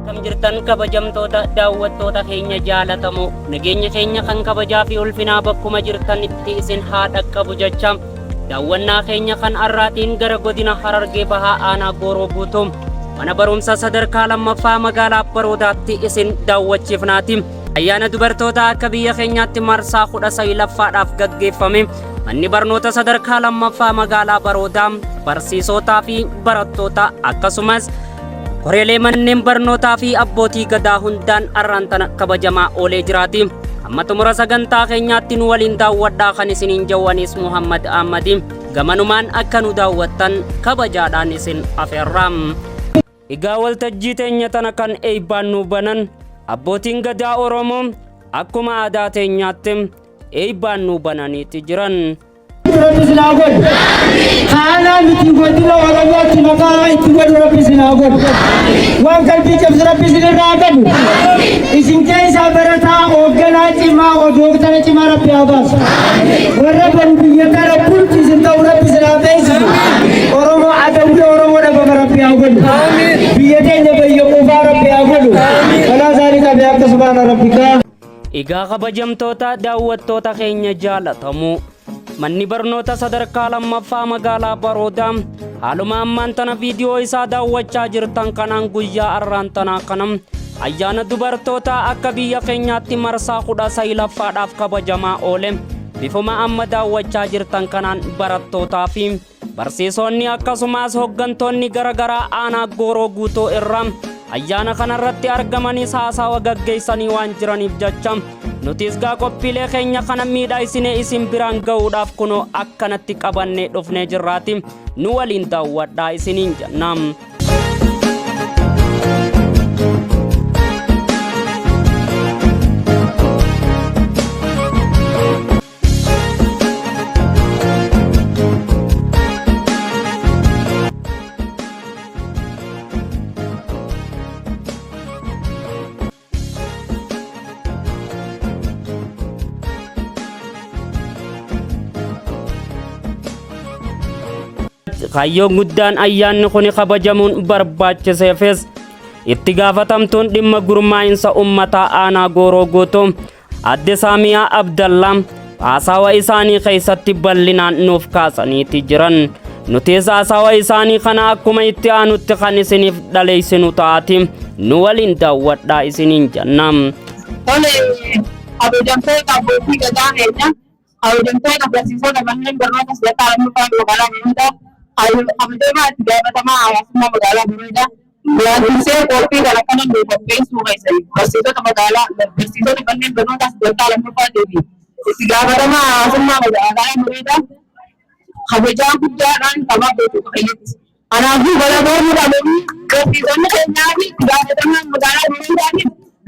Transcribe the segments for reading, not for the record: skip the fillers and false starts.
Akkam jirtan kabajamtoota daawwattoota keenya jaalatamoo nageenya keenya kan kabajaa fi ulfinaa bakkuma jirtanitti isin haa dhaqqabu jecha daawwannaa keenya kan arraatiin gara godina Harargee Bahaa aanaa Gooroo Guutuu mana barumsa sadarkaa lammaffaa magaalaa Baroodaatti isin daawwachiifnaati. Ayyaana dubartoota akka biyya keenyaatti marsaa 19ffaadhaaf gaggeeffame manni barnoota sadarkaa lammaffaa magaalaa Baroodaa barsiisotaa fi barattoota akkasumas koreelee manneen barnootaa fi abbootii gadaa hundaan arraantana kabajamaa oolee jiraati. Amma xumura sagantaa keenyaatti nu waliin daawwadhaa kan isiniin jawwanis Muhammad Ahmadi. Gamanumaan akka nu daawwattan kabajaadhaan isin afeerraam. Egaa waltajjii teenya tana kan eebbaan nu banan abbootiin gadaa Oromoo akkuma aadaa teenyaatti eebbaan nu bananiiti jiran. Rabbi sinagod kana miti godina Oromiyaatti maqaa itti godhu Rabbi sinagod waan qalbii cabse Rabbi sinirraa gadu isin keessaa barataa hoogganaa cimaa doktara cimaa Rabbi haa baasu warra biyya kana bulchiisan ta'u Rabbi sinaa beeksisu Oromoo adawwii Oromoo dhabama Rabbi haa godhu biyya keenya biyya qofaa Rabbi haa godhu kanaa isaanii qabee akka subhaana rabbika. Egaa kabajamtoota daawwattoota keenya jaalatamoo manni barnoota sadarkaa lammaffaa magaalaa Baroodaa haaluma ammaan tana viidiyoo isaa daawwachaa jirtan kanaan guyyaa arraantanaa kanam ayyaana dubartoota akka biyya keenyaatti marsaa 19ffaadhaaf kabajamaa oole bifuma amma daawwachaa jirtan kanaan barattootaa fi barsiisonni akkasumas hooggantoonni garagaraa aanaa Gooroo Guutuu irraa ayyaana kanarratti argamanis haasawa gaggeessanii waan jiraniif jecha nutis gaa qophiilee keenya kana miidhagsine isin biraan ga'uudhaaf kunoo akkanatti qabannee dhufnee jirraati nu waliin daawwadhaa isiniin jennaan. Kaayyoon guddaan ayyaanni kun kabajamuun barbaachiseefis itti gaafatamtuun dhimma gurmaa'insa uummataa aanaa Gooroo Guutuu adde Saamiyaa Abdallaa haasawa isaanii keessatti bal'inaan nuuf kaasaniiti jiran. Nutis haasawa isaanii kana akkuma itti aanutti kan isiniif dhaleessinu ta'aati nu waliin daawwadhaa isiniin jennaan. Kabajamtoota abbootii gadaa keenya kabajamtoota barsiisota manneen barnoota sadarkaa lammaffaa magaalaa Baroodaa kabajamtoota itti gaafatamaa hawaasummaa magaalaa Baroodaa waantisee qophii kana kana nu qopheessuu keessatti barsiisota manneen barnoota sadarkaa lammaffaa fi itti gaafatamaa hawaasummaa magaalaa Baroodaa kabajaa guddaadhaan qabaa beeku qabeetti. Kanaafuu bara barnoonni barsiisonni keenyaa fi itti gaafatamaa magaalaa Baroodaa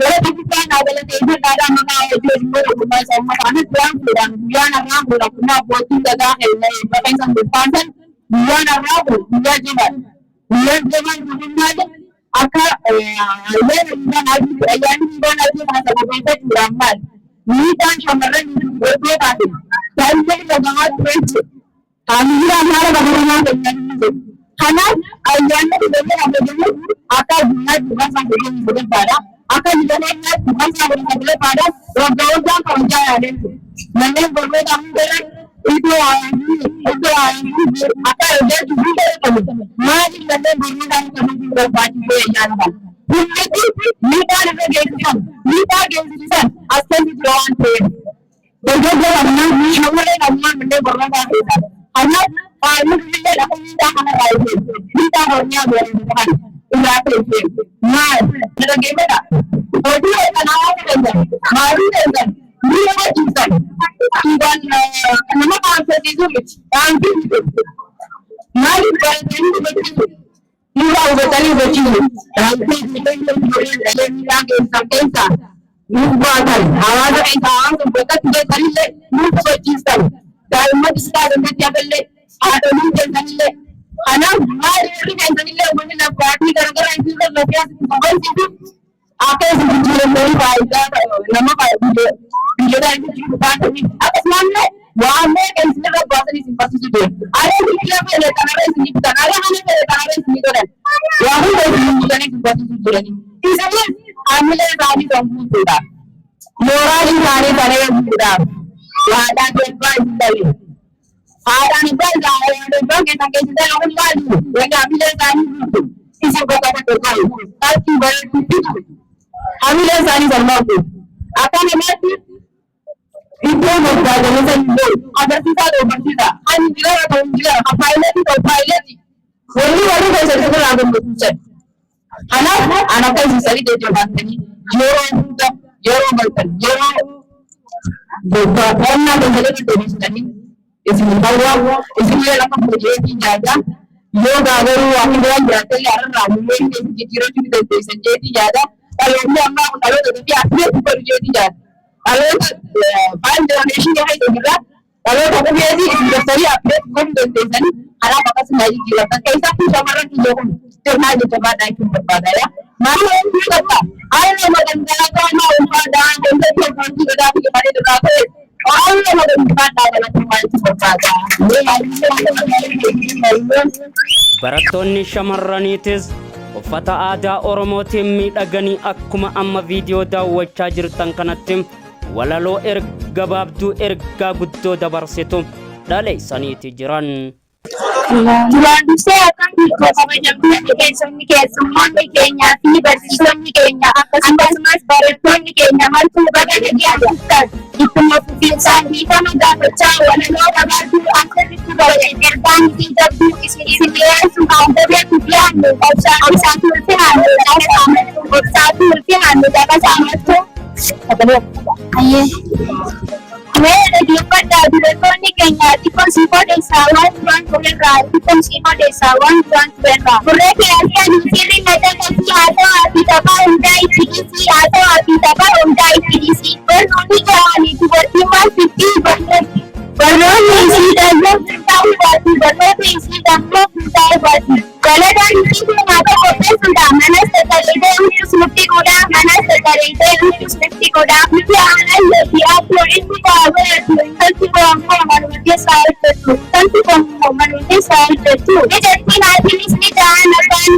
gara tokkoffaa naagala ta'ee dhaadhaa maqaa hojii immoo ogummaa isaa uummataanis waan fuudhaan guyyaan har'aa kun akkuma abbootiin gadaa keenya bakka isaan bulfaansan guyyaan har'aa kun guyyaa jimaadha. Guyyaan jimaan guddinaa akka ayyaanni guddaan adii kana sababeeffachuudhaan maal miidhaan shamarran gootootaa fi taa'illee dhagahaa tureetti taa'illee haala barnootaa keenyaa kanaaf ayyaanni guddaan abajamu akka addunyaatti dhugaasaan godhamu godhataadha. Akan dijalannya bukan sahabat-sahabat pada wajah-wajah kerja yang ada. Mana berbeda dengan itu akan ada juga itu. Mari kita berbeda dengan berbaju yang ada. Ini kita ada kegiatan, kita kegiatan asal di luar itu. Berbeda dengan semua orang mana berbeda kita. Karena ini kita dapat kita akan lain. Kita hanya berbeda. Udah itu. Mas, ada gimana? Jadi kenapa kita mari kita dia kita dan nama konsep itu nanti mari kita begitu kita udah begitu nanti kita lagi sampai buatan awal kita kita tidak tadi kita begitu dan kita nanti apa le ada kita nanti karena mari kita nanti boleh party gara-gara itu lebih itu apa yang dijual faida nama video dari jutaan ini atas mana wahane kan sudah bahasa di simpati sudah ada yang bilang ada tanah sini bukan ada yang tanah sini kan wahane dari jutaan simpati sudah ini Isaanis haamilee isaanii gammachuudhaaf, mooraalii isaanii kana eeguudhaaf, waadaan eebbaa hin dhabe. Haadhaan eebbaa eebbaa kennan keessatti nama ilaalu, wani haamilee isaanii guutu, isin bakka tokko taasisuu bareeduutti haamilee isaanii salphaatu. Akka namaatti iddoo barbaadamasa iddoo agarsiisaa ta'u barsiisa. Ani injilara ta'u injilara, paayileetii ta'u paayileetii. Wanni warri keessatti irraa gammachiisan. Kanaaf ana akka isin sadii jajjabaatanii yeroo hunda yeroo malkan yeroo qonnaa keessatti deddeebisanii isin bawwaa isinillee lafa hojjeetii nyaata yoo gaagaruu waan biraan jiraatan yaararraa mul'ee keessi jijjiirachuu dandeessan jeetii nyaata dhaloonni ammaa dhaloota gadi akkuma kubbadu jeetii nyaata dhaloota faan jiraanneeshin yoo ta'e jirra dhaloota kubeetii isin daftanii akkuma kubbadu dandeessanii kanaaf akkasuma jijjiiratan keessatti shamarran iyyoo kun sirnaa jajjabaadhaa jechuun barbaada. Maamila hedduu qabda. Haala magandaa naa ulfaataa wantoota wanti gadaa fi malee gadaa ta'e haala magandaa dhaabalatuu maaltu barbaada. Barattoonni shamarraniitis uffata aadaa Oromootiin miidhaganii akkuma amma viidiyoo daawwachaa jirtan kanatti walaloo gabaabduu ergaa guddoo dabarsitu dhaleessaniiti jiran. Duraan dursee akkam hiikoo kabajamtoonni keessummoonni keenyaa fi barsiisonni keenya akkasumas barattoonni keenya martuu baga nagayaan ittuma fufiinsaan hiikama gaafachaa walaloo gabaabduu akkasitti bareedan ergaan fi jabduu isin dhiyeessu kaawwatee dhiyaannu obsaatu ulfinaan dagasaamatu. Mee dhaggeeffadhaa dubartoonni keenya xiqqoon odeessaawwan duraan turerraa xiqqoon odeessaawwan duraan turerraa. Burree keessatti ani sirri nagadatti haa ta'aa fi taphaa hundaa itti dhiisii haa ta'aa fi taphaa hundaa itti dhiisii. Barnoonni jaanii dubartii maal fiddii barnoonni isii dalloo ta'uu baati barnoota isii dalloo ta'uu baati. Galataan isii nyaata qopheessuudhaan manas tattalee hundus nutti godhaa manas tattalee hundus nutti godhaa. Nuti aannan fi akkoo inni baabatu intalti boonmoo manuutii isaa hojjetu intalti boonmoo manuutii isaa hojjetu. Ijatti naatiinis ni ta'an afaan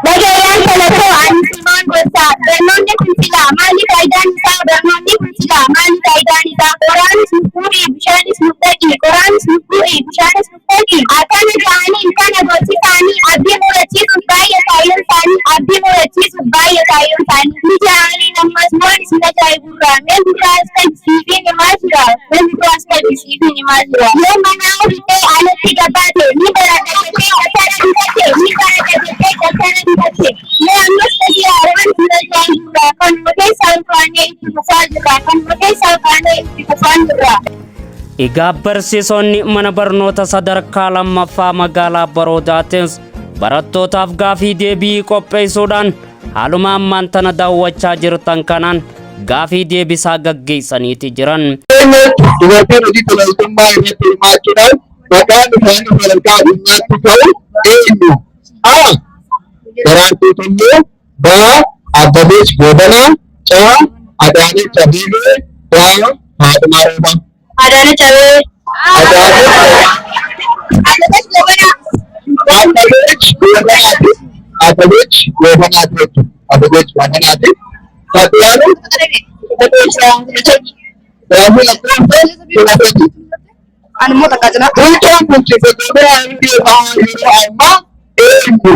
Nagayaan Talatoo ani Simoon Gosaa. Barnoonni kun silaa maali faayidaan isaa? Barnoonni kun silaa maali faayidaan isaa? Qoraanis nu fuudhii bishaanis nu dhaqi. Qoraanis nu fuudhii bishaanis nu dhaqi. Akkana ta'anii kana gochisaanii abdii murachiisuuf baay'ee kaayyoon isaanii abdii murachiisuuf baay'ee kaayyoon isaanii. Ni jaanii nammas moon isin ajaa'iburraa. Mee biraas kan siifiin himaa jira. Mee biraas kan siifiin himaa jira. Yoo manaa hidhee alatti gabaate ni baradhatee gattara bitate ni baradhatee gattara bitate. Mee ammas tajii haaraan jira jaayibura. Kan mutee salphaanee itti kufaa jira. Kan mutee salphaanee itti kufaa jira. Egaa barsiisonni mana barnoota sadarkaa lammaffaa magaalaa Baroodaatis barattootaaf gaafii deebii qopheessuudhaan haaluma ammaan tana daawwachaa jirtan kanaan gaafii deebisaa gaggeessaniiti jiran. Dubartiin hojii tolaltummaa irratti hirmaachuudhaan maqaan isaanii sadarkaa addunyaatti ta'u eenyu? A. Daraartuu Tulluu. B. Abbabeech Goobanaa. C. Adaanech Abeebee. D. Faatumaa Roobaa. Adaanech Abeebee. Adaanech Goobanaa. Abbabeech Goobanaati. Abbabeech Goobanaati jechuudha. Abbabeech Goobanaati. Faatumaadha. Anummoo takkaa jira. Bulchaan bulchiinsa Oromiyaa yeroo ammaa eenyu?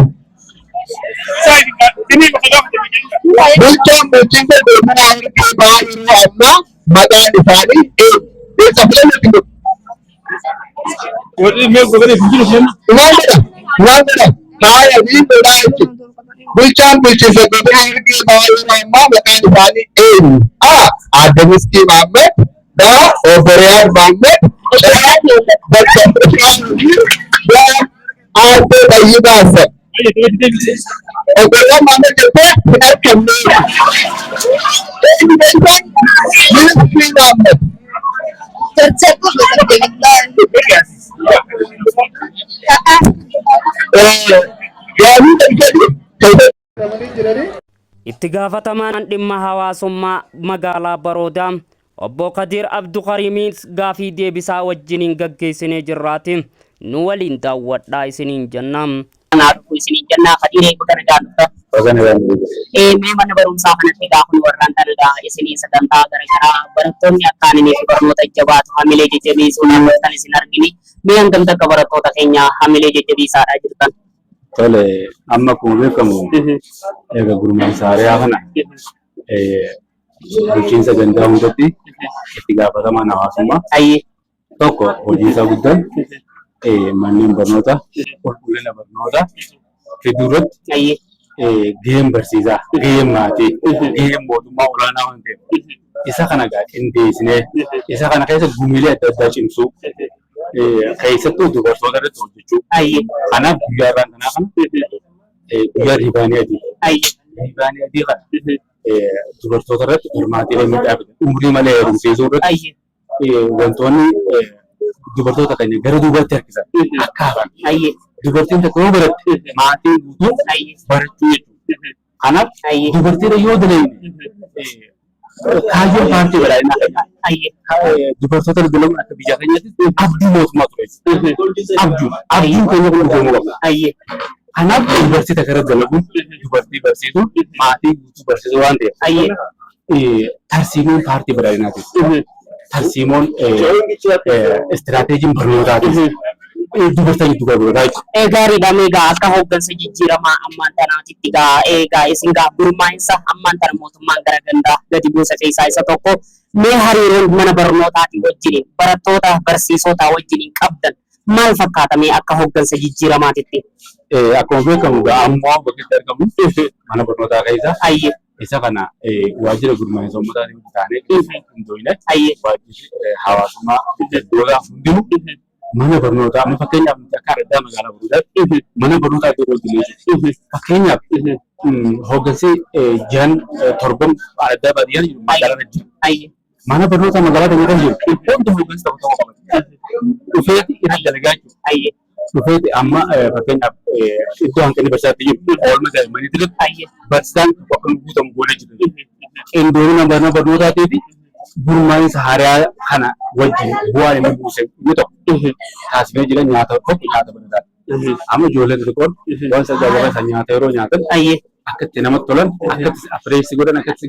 Bulchaan bulchiinsa Oromiyaa yeroo ammaa maqaan isaanii eenyu? Eessa filannoo kennu? Waan godha faaya biiftoodhaa jechuudha. Bulchaan bulchiinsa Oromiyaa yeroo ammaa maqaan isaanii eenyu? A. Aadde Miskii Maammed. B. Obbo Riyaad Maammed. Bakka Aadde Tayyibaa Hassan. Obbo Riyaad Maammed jettee hin argamne. Miskii Maammed. Itti gaafatamaan dhimma hawaasummaa magaalaa Baroodaa obbo Kadir Abdukariimiis gaafii deebisaa wajjiniin gaggeessinee jirraatiin nu waliin daawwadhaa isiniin jennaan. Kanaafuu isiniin jennaa fadhiiree kana jaallatudha. Mee mana barumsaa kanatti egaa kun warraan dalagaa isinii sagantaa garaagaraa barattoonni akkaananii fi barnoota jabaatu hamilee jajjabeessuu naannootan isin argini. Mee hangam takka barattoota keenya hamilee jajjabeessaa jirtan? Tole amma akkuma beekamu egaa gurmaa'insa saariyaa kana bulchiinsa gandaa hundatti itti gaafatamaan hawaasummaa tokko hojii isaa guddaan manneen barnoota qulqullina barnoota fiduu irratti gaheen barsiisaa, gaheen maatii, gaheen mootummaa olaanaa waan ta'eef isa kana qindeessinee isa kana keessa gumiilee adda addaa cimsuu keessattuu dubartoota irratti hojjechuu. Kanaaf guyyaa irraan kanaa kana guyyaa riibaanii adii. Riibaanii adii kana dubartoota irratti hormaatilee miidhagaa umurii malee heerumsiisuu irratti wantoonni dubartoota keenya gara duubatti harkisan akka hafan. Dubartiin tokko yoo baratte maatiin guutuu barachuu jechuudha. Kanaaf dubartiidha yoo dalagne kaayyoon paartii badhaadhinaa dubartoota dalaguun akka biyya keenyatti abdii mootummaa ture. Abdiin keenya kun dhugoomuu qaba. Kanaaf dubartii takka irratti dalaguun dubartii barsiisuun maatii guutuu barsiisuu waan ta'eef tarsiimoon paartii badhaadhinaati. Tarsiimoon istiraateejiin barnootaati. Dubartiin itti gurguraa jechuudha. Gaariidha meegaa akka hooggansa jijjiiramaa ammaan tanaatitti egaa isin gurmaa'insa ammaan tana mootummaan gara gandaa gadi buusa keessaa isa tokko. Mee hariiroon mana barnootaatii wajjin barattoota barsiisota wajjin qabdan maal fakkaata mee akka hooggansa jijjiiramaatitti? Akkuma beekamu ammoo bakki itti argamu mana barnootaa keessa isa kana waajjira gurmaa'insa uummataatiin taanee qindoomine waajjirri hawaasummaa daldalaa hundinuu mana barnootaa amma fakkeenyaaf akka addaa magaalaa Booranaatti mana barnootaa iddoo wajjin fakkeenyaaf hooggansi jiran torban addaa baadiyyaa jiru magaalaa jiru. Mana barnootaa magaalaa kana jiru hundi hooggansi tokko tokko qabatu. Dhufeeti irra dalagaa jiru. Dhufeeti amma fakkeenyaaf iddoo hanqinni barsiisaatti jiru oolmaa daa'immanii tirratti barsiisaan bakka guutamu goonee jiru. Qindoomina mana barnootaatii fi gurmaa'insa haaraa kana wajjin bu'aan inni buuse inni tokko taasifamee jira nyaata tokko nyaata barataati. Amma ijoolleen xixiqqoon waan sajaajilan nyaata yeroo nyaatan akka itti namatti tolan akka itti afireessi godhan akka itti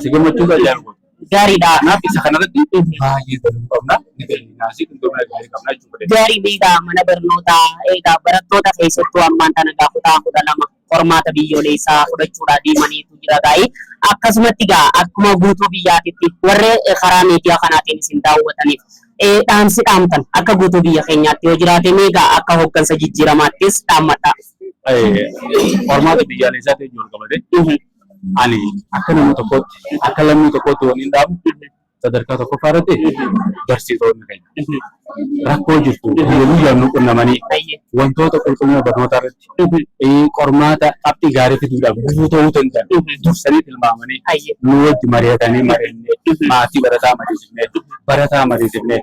si gammachiisu ajaa'iba. Gaariidha. Kanaaf isa kanarratti baay'ee daluu qabna. Naasii qindoomina gaarii qabna jechuudha. Gaarii beekaa mana barnootaa egaa barattoota keessattuu ammaan tana kutaa 12 qormaata biyyoolessaa fudhachuudhaan deemaniitu jira gaa'ii. Akkasumatti egaa akkuma guutuu biyyaatitti warri karaa miidiyaa kanaatiin isin daawwataniif dhaamsi dhaamtan akka guutuu biyya keenyaatti yoo jiraate meegaa akka hooggansa jijjiiramaattis dhaammadha. Qormaata biyyaalessaatti ijoo qabate ani akka nama tokkotti akka lammii tokkotti waan hin dhaabu sadarkaa tokkoffaa irratti barsiisonni keenya rakkoo jirtu guyyaan nu qunnamanii wantoota qulqullina barnootaa irratti qormaata qabxii gaarii fiduudhaaf guutuu ta'uu danda'an dursanii tilmaamanii nu wajji mari'atanii maatii barataa mariisifnee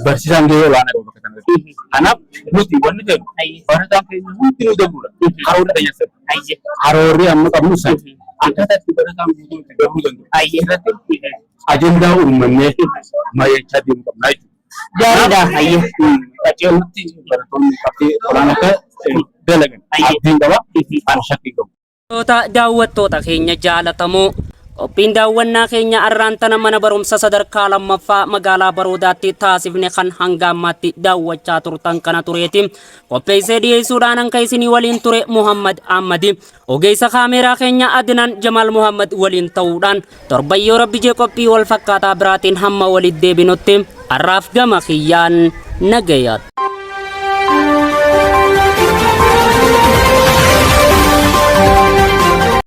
barsiisaan gahee olaanaa qabu bakka kanatti. Kanaaf nuti wanni jedhu barataan keenya hundi nu dabruudha. Haroora keenya sadi. Haroorri amma qabnu sadi. Akkaataa itti barataan guutuu itti dabruu danda'u. Irratti ajendaa uummannee mari'achaa deemuu qabnaa jechuudha. Gaariidha. Qaceellutti barattoonni qabxii olaanaa akka dalagan abdiin qaba. Ani shakkii qabu. Daawwattoota keenya jaalatamoo qophiin daawwannaa keenya arraantana mana barumsa sadarkaa lammaffaa magaalaa Baroodaatti taasifne kan hanga ammaatti daawwachaa turtan kana tureeti. Qopheessee dhiyeessuudhaan akka isinii waliin ture Muhammad Ahmadi. Ogeessa kaameeraa keenya Adnan Jamal Muhammad waliin ta'uudhaan torban yoo rabbi jee qophii wal fakkaataa biraatiin hamma walitti deebinutti har'aaf gama kiyyaan nagayaadha.